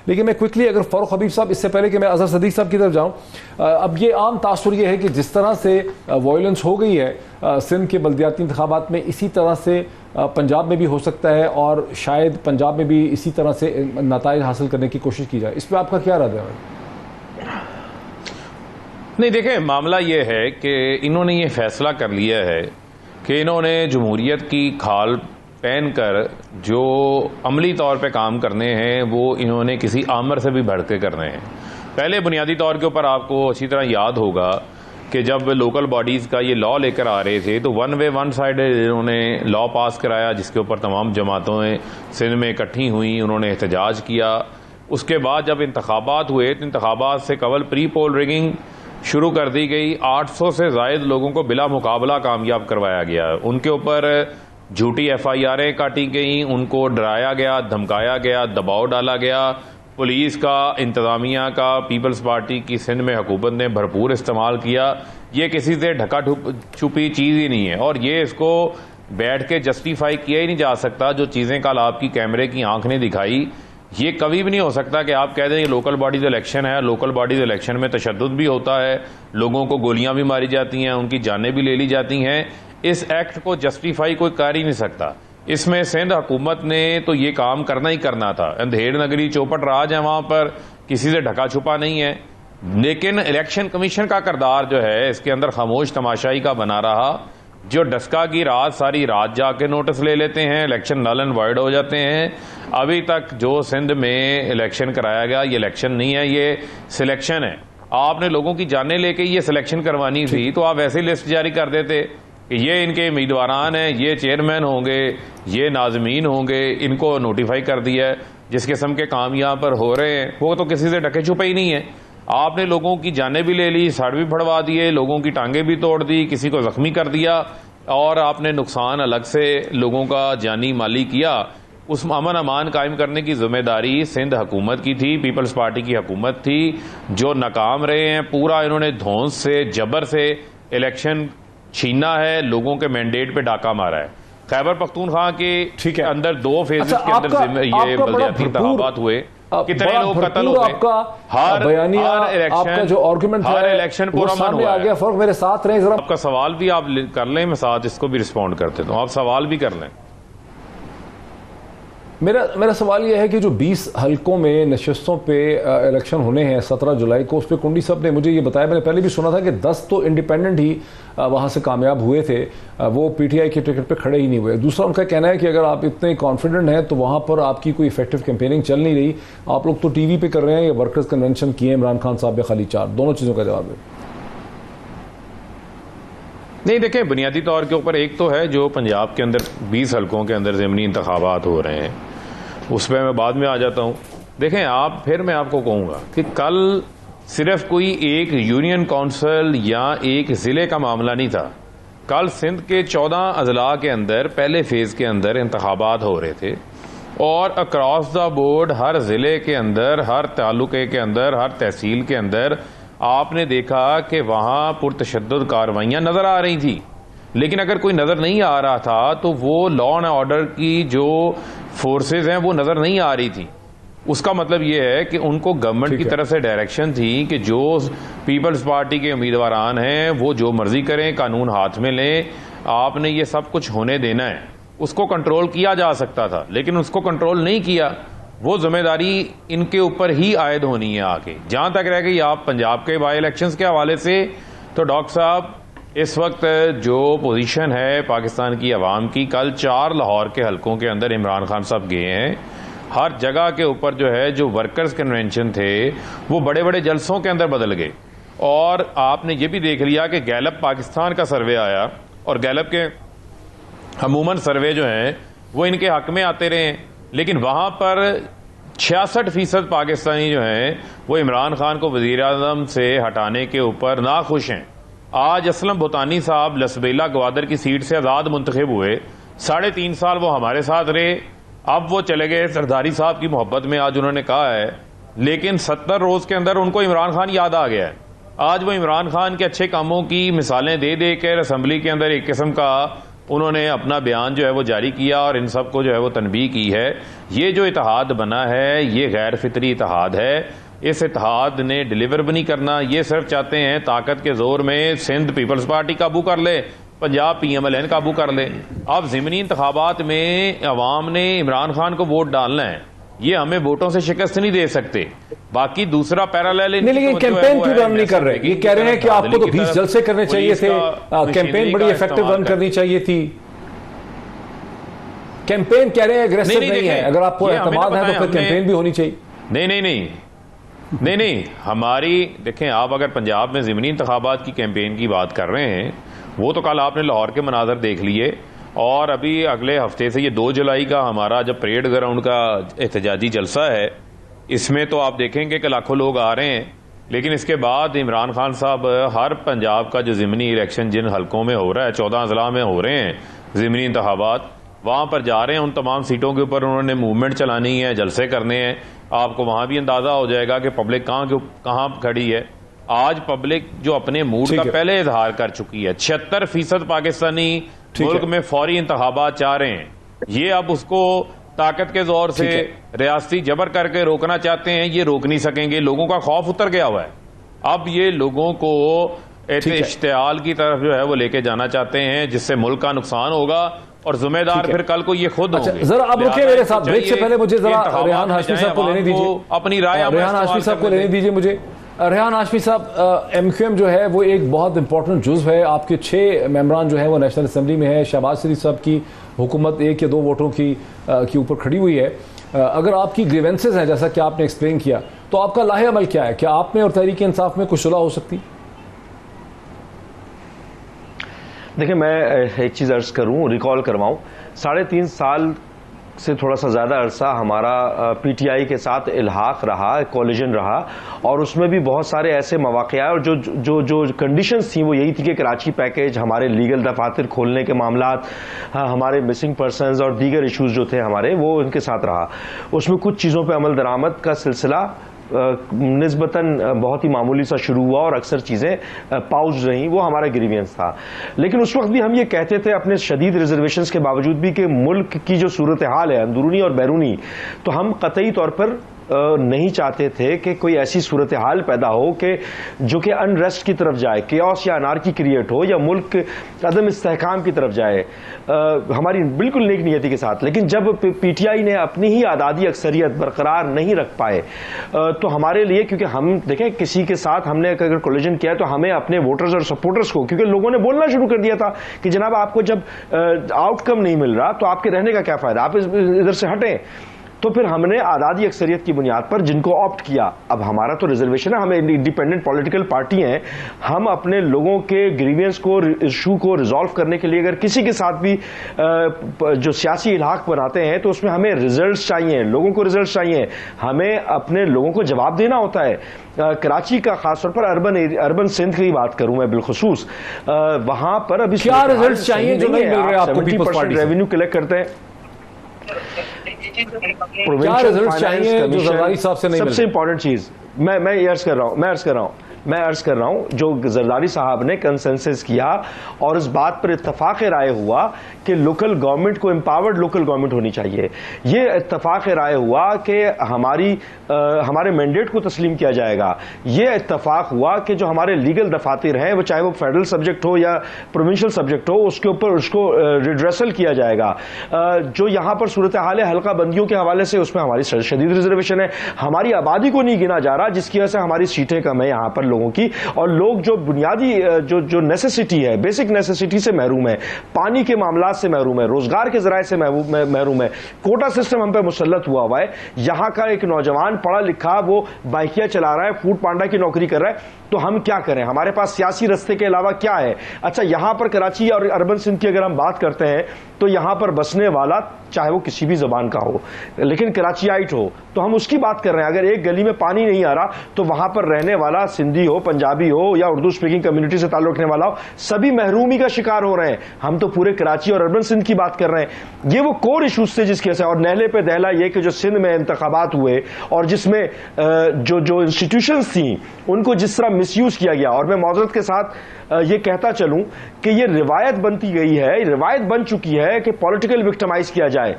लेकिन मैं क्विकली अगर फारूक हबीब साहब, इससे पहले कि मैं अजहर सदीक साहब की तरफ जाऊं, अब ये आम तासुर ये है कि जिस तरह से वायलेंस हो गई है सिंध के बल्दियाती इंतखाबात में, इसी तरह से पंजाब में भी हो सकता है और शायद पंजाब में भी इसी तरह से नताइज हासिल करने की कोशिश की जाए। इस पर आपका क्या रद्द है? नहीं, देखें, मामला ये है कि इन्होंने ये फैसला कर लिया है कि इन्होंने जमहूरियत की खाल पहनकर जो अमली तौर पे काम करने हैं वो इन्होंने किसी आमर से भी बढ़ के करने हैं। पहले बुनियादी तौर के ऊपर आपको अच्छी तरह याद होगा कि जब लोकल बॉडीज़ का ये लॉ लेकर आ रहे थे तो वन वे वन साइड इन्होंने लॉ पास कराया, जिसके ऊपर तमाम जमातें सिंध में इकट्ठी हुई, उन्होंने एहतजाज किया। उसके बाद जब इंतखाबात हुए तो इंतखाबात से कबल प्री पोल रिगिंग शुरू कर दी गई। 800 से ज़ायद लोगों को बिला मुकाबला कामयाब करवाया गया। उनके ऊपर झूठी FIR'ें काटी गई, उनको डराया गया, धमकाया गया, दबाव डाला गया। पुलिस का, इंतज़ामिया का, पीपल्स पार्टी की सिंध में हुकूमत ने भरपूर इस्तेमाल किया। ये किसी से ढका छुपी चीज़ ही नहीं है और ये इसको बैठ के जस्टिफाई किया ही नहीं जा सकता। जो चीज़ें कल आपकी कैमरे की आंख ने दिखाई, ये कभी भी नहीं हो सकता कि आप कह दें कि लोकल बॉडीज इलेक्शन है। लोकल बॉडीज इलेक्शन में तशद्दुद भी होता है, लोगों को गोलियां भी मारी जाती हैं, उनकी जानें भी ले ली जाती हैं। इस एक्ट को जस्टिफाई कोई कर ही नहीं सकता। इसमें सिंध हुकूमत ने तो ये काम करना ही करना था। अंधेर नगरी चौपट राज है, वहां पर किसी से ढका छुपा नहीं है। लेकिन इलेक्शन कमीशन का किरदार जो है इसके अंदर खामोश तमाशाई का बना रहा। जो डस्का की रात सारी रात जाके नोटिस ले लेते हैं, इलेक्शन नल एंड वॉइड हो जाते हैं। अभी तक जो सिंध में इलेक्शन कराया गया ये इलेक्शन नहीं है, ये सिलेक्शन है। आपने लोगों की जानें लेके ये सिलेक्शन करवानी थी तो आप ऐसी लिस्ट जारी कर देते कि ये इनके उम्मीदवारान हैं, ये चेयरमैन होंगे, ये नाजमीन होंगे, इनको नोटिफाई कर दिया है। जिस किस्म के काम यहाँ पर हो रहे हैं वो तो किसी से ढके छुपे ही नहीं है। आपने लोगों की जानें भी ले ली, सड़ भी फड़वा दिए, लोगों की टांगें भी तोड़ दी, किसी को जख्मी कर दिया और आपने नुकसान अलग से लोगों का जानी माली किया। उस अमन अमान कायम करने की जिम्मेदारी सिंध हुकूमत की थी, पीपल्स पार्टी की हुकूमत थी, जो नाकाम रहे हैं। पूरा इन्होंने धौंस से, जबर से इलेक्शन छीना है, लोगों के मैंडेट पे डाका मारा है। खैबर पख्तूनख्वा के अंदर 2 फेजेस के अंदर ये बल्दियाती इंतखाबात हुए, कितने लोग कत्ल हुए। हर इलेक्शन, आपका जो आर्गुमेंट हर इलेक्शन पूरा सामने आ गया। फर्क मेरे साथ रहे जरा। आपका सवाल भी आप कर लें, मैं साथ इसको भी रिस्पॉन्ड करते तो आप सवाल भी कर लें। मेरा सवाल यह है कि जो 20 हलकों में नशस्तों पे इलेक्शन होने हैं 17 जुलाई को, उस पर कुंडी साहब ने मुझे ये बताया, मैंने पहले भी सुना था कि 10 तो इंडिपेंडेंट ही वहाँ से कामयाब हुए थे, वो PTI की टिकट पे खड़े ही नहीं हुए। दूसरा उनका कहना है कि अगर आप इतने कॉन्फिडेंट हैं तो वहाँ पर आपकी कोई इफेक्टिव कैंपेनिंग चल नहीं रही, आप लोग तो TV पे कर रहे हैं या वर्कर्स कन्वेंशन किए इमरान खान साहब या खाली 4, दोनों चीज़ों का जवाब है। नहीं, देखें, बुनियादी तौर के ऊपर एक तो है जो पंजाब के अंदर 20 हलकों के अंदर ज़मीनी इंतखाबात हो रहे हैं, उस पर मैं बाद में आ जाता हूँ। देखें, फिर मैं आपको कहूँगा कि कल सिर्फ कोई एक यूनियन काउंसिल या एक ज़िले का मामला नहीं था। कल सिंध के 14 अजला के अंदर पहले फेज़ के अंदर इंतखाबात हो रहे थे और अक्रॉस द बोर्ड हर ज़िले के अंदर, हर तालुके के अंदर, हर तहसील के अंदर आपने देखा कि वहाँ पुरतशद्दुद कार्रवाइयाँ नज़र आ रही थी। लेकिन अगर कोई नज़र नहीं आ रहा था तो वो लॉ एंड ऑर्डर की जो फोर्सेज हैं वो नज़र नहीं आ रही थी। उसका मतलब ये है कि उनको गवर्नमेंट की तरफ से डायरेक्शन थी कि जो पीपल्स पार्टी के उम्मीदवारान हैं वो जो मर्जी करें, कानून हाथ में लें, आपने ये सब कुछ होने देना है। उसको कंट्रोल किया जा सकता था लेकिन उसको कंट्रोल नहीं किया। वो जिम्मेदारी इनके ऊपर ही आयद होनी है आगे। जहां तक रह गई आप पंजाब के बाई इलेक्शंस के हवाले से, तो डॉक्टर साहब इस वक्त जो पोजीशन है पाकिस्तान की आवाम की, कल 4 लाहौर के हलकों के अंदर इमरान खान साहब गए हैं। हर जगह के ऊपर जो है जो वर्कर्स कन्वेंशन थे वो बड़े बड़े जलसों के अंदर बदल गए। और आपने ये भी देख लिया कि गैलप पाकिस्तान का सर्वे आया और गैलप के अमूमन सर्वे जो हैं वो इनके हक में आते रहे, लेकिन वहां पर 66% पाकिस्तानी जो हैं वो इमरान खान को वजीर आज़म से हटाने के ऊपर नाखुश हैं। आज असलम भूतानी साहब लसबेला गवादर की सीट से आज़ाद मुंतखब हुए, 3.5 साल वो हमारे साथ रहे, अब वो चले गए सरदारी साहब की मोहब्बत में, आज उन्होंने कहा है। लेकिन 70 रोज के अंदर उनको इमरान खान याद आ गया है। आज वो इमरान खान के अच्छे कामों की मिसालें दे दे कर असम्बली के अंदर एक किस्म का उन्होंने अपना बयान जो है वो जारी किया और इन सबको जो है वो तनबीह की है। ये जो इत्तेहाद बना है ये गैर फितरी इत्तेहाद है। इस इत्तेहाद ने डिलीवर भी नहीं करना। ये सिर्फ चाहते हैं ताकत के जोर में सिंध पीपल्स पार्टी काबू कर ले, पंजाब PMLN काबू कर ले। अब ज़िमनी इंतखाबात में अवाम ने इमरान खान को वोट डालना है, ये हमें वोटों से शिकस्त नहीं दे सकते। बाकी दूसरा पैरेलल नहीं, लेकिन कैंपेन क्यों रन नहीं कर रहे? ये कह रहे हैं कि आपको तो 20 जलसे करने चाहिए थे, कैंपेन बड़ी इफेक्टिव रन करनी चाहिए थी। कैंपेन कह रहे हैं एग्रेसिव नहीं है। अगर आपको एतमाद है तो फिर कैंपेन भी होनी चाहिए। नहीं, हमारी देखें, आप अगर पंजाब में ज़िमनी इंतखाबात की कैंपेन की बात कर रहे हैं, वो तो कल आपने लाहौर के मनाजर देख लिए, और अभी अगले हफ्ते से ये 2 जुलाई का हमारा जब परेड ग्राउंड का एहतजाजी जलसा है, इसमें तो आप देखेंगे कि लाखों लोग आ रहे हैं। लेकिन इसके बाद इमरान खान साहब हर पंजाब का जो ज़िमनी इलेक्शन जिन हलकों में हो रहा है, 14 अजला में हो रहे हैं ज़िमनी इंतखाबात, वहां पर जा रहे हैं। उन तमाम सीटों के ऊपर उन्होंने मूवमेंट चलानी है, जलसे करने हैं। आपको वहां भी अंदाजा हो जाएगा कि पब्लिक कहां खड़ी है। आज पब्लिक जो अपने मूड का पहले इजहार कर चुकी है। 76% पाकिस्तानी मुल्क में फौरी इंतखाबात चाह रहे हैं। ये अब उसको ताकत के जोर से रियासती जबर करके रोकना चाहते हैं, ये रोक नहीं सकेंगे। लोगों का खौफ उतर गया हुआ है। अब ये लोगों को इश्तियाल की तरफ जो है वो लेके जाना चाहते हैं, जिससे मुल्क का नुकसान होगा और जिम्मेदार फिर कल को ये खुद होंगे। जरा आप रुके मेरे साथ, ब्रेक से पहले मुझे जरा रेहान हाशमी साहब को लेने दीजिए, अपनी राय रेहान हाशमी साहब को लेने दीजिए मुझे। रेहान हाशमी साहब, MQM जो है वो एक बहुत इंपॉर्टेंट जुज़्व है। आपके 6 मेंबरान जो है वो नेशनल असम्बली में है। शहबाज शरीफ साहब की हुकूमत 1 या 2 वोटों की ऊपर खड़ी हुई है। अगर आपकी ग्रीवेंसेज हैं जैसा कि आपने एक्सप्लेन किया, तो आपका लाहे अमल क्या है? क्या आप में और तहरीक इंसाफ में कुछ सुलह हो सकती? देखिए, मैं एक चीज़ अर्ज करूं, रिकॉल करवाऊं, 3.5 साल से थोड़ा सा ज़्यादा अरसा हमारा PTI के साथ इल्हाक रहा, कोलिजन रहा, और उसमें भी बहुत सारे ऐसे मौक़े आए और जो कंडीशंस थी वो यही थी कि कराची पैकेज, हमारे लीगल दफातर खोलने के मामलात, हमारे मिसिंग पर्सनस और दीगर इशूज़ जो थे हमारे, वो इनके साथ रहा। उसमें कुछ चीज़ों पर अमल दरामद का सिलसिला निस्बतन बहुत ही मामूली सा शुरू हुआ और अक्सर चीज़ें पाउज रहीं, वो हमारा ग्रीवियंस था। लेकिन उस वक्त भी हम ये कहते थे अपने शदीद रिजर्वेशंस के बावजूद भी कि मुल्क की जो सूरत हाल है अंदरूनी और बैरूनी, तो हम कतई तौर पर नहीं चाहते थे कि कोई ऐसी सूरत हाल पैदा हो कि जो कि अनरेस्ट की तरफ जाए, केओस या अनार्की क्रिएट हो, या मुल्क अदम इस्तेहकाम की तरफ जाए, हमारी बिल्कुल नेक नियति के साथ। लेकिन जब PTI ने अपनी ही आदादी अक्सरियत बरकरार नहीं रख पाए, तो हमारे लिए, क्योंकि हम देखें किसी के साथ हमने अगर कोलिजन किया है तो हमें अपने वोटर्स और सपोर्टर्स को, क्योंकि लोगों ने बोलना शुरू कर दिया था कि जनाब आपको जब आउटकम नहीं मिल रहा तो आपके रहने का क्या फायदा, आप इधर से हटें। तो फिर हमने आज़ादी अक्सरियत की बुनियाद पर जिनको ऑप्ट किया, अब हमारा तो रिजर्वेशन है, हम इंडिपेंडेंट पॉलिटिकल पार्टी हैं, हम अपने लोगों के ग्रीवियंस को, इशू को रिजॉल्व करने के लिए अगर किसी के साथ भी जो सियासी इलाक बनाते हैं तो उसमें हमें रिजल्ट्स चाहिए, लोगों को रिजल्ट्स चाहिए, हमें अपने लोगों को जवाब देना होता है। कराची का खासतौर पर अर्बन सिंध की बात करूं मैं बिलखुसूस, वहां पर अभी क्या रिजल्ट्स चाहिए जो नहीं मिल रहे आपको? 70% रेवेन्यू कलेक्ट करते हैं, क्या रिजल्ट चाहिए जो जरदारी साहब से नहीं मिल रहे? सबसे इंपॉर्टेंट चीज मैं अर्ज कर रहा हूं जो जरदारी साहब ने कंसेंसस किया और इस बात पर इत्तफाक राय हुआ कि लोकल गवर्नमेंट को एम्पावर्ड लोकल गवर्नमेंट होनी चाहिए। ये इत्तफाक राय हुआ कि हमारे मैंडेट को तस्लीम किया जाएगा। ये इत्तफाक हुआ कि जो हमारे लीगल दफातर हैं, वो चाहे वो फेडरल सब्जेक्ट हो या प्रोविंशियल सब्जेक्ट हो, उसके ऊपर उसको रिड्रेसल किया जाएगा। जो यहां पर सूरत हाल है हल्का बंदियों के हवाले से, उसमें हमारी शदीद रिजर्वेशन है। हमारी आबादी को नहीं गिना जा रहा, जिसकी वजह से हमारी सीटें कम है यहां पर लोगों की, और लोग जो बुनियादी जो नेसेसिटी है, बेसिक नेसेसिटी से महरूम है, पानी के मामला से महरूम है, रोजगार के जराये से महरूम है। कोटा सिस्टम हम पे मुसल्लत हुआ है। यहां का एक नौजवान पढ़ा लिखा वो बाइकिया चला रहा है, फूड पांडा की नौकरी कर रहा है, तो हम क्या करें? हमारे पास सियासी रस्ते के अलावा क्या है? अच्छा, यहां पर कराची और अर्बन सिंध की अगर हम बात करते हैं तो यहां पर बसने वाला चाहे वो किसी भी जबान का हो, लेकिन कराचीआइट हो, तो हम उसकी बात कर रहे हैं। अगर एक गली में पानी नहीं आ रहा तो वहां पर रहने वाला सिंधी सिंधी हो, पंजाबी हो या उर्दू स्पीकिंग कम्युनिटी से ताल्लुक रखने वाला हो, सभी महरूमी का शिकार हो रहे हैं। हम तो पूरे कराची और अर्बन सिंध की बात कर रहे हैं। ये वो कोर इशूज थे जिसकी वजह से, और नहले पे दहला ये कि जो सिंध में इंतखाबात हुए और जिसमें जो इंस्टीट्यूशंस थी उनको जिस तरह मिसयूज किया गया। और मैं मौजरत के साथ ये कहता चलूं कि ये रिवायत बनती गई है, रिवायत बन चुकी है कि पॉलिटिकल विक्टिमाइज किया जाए।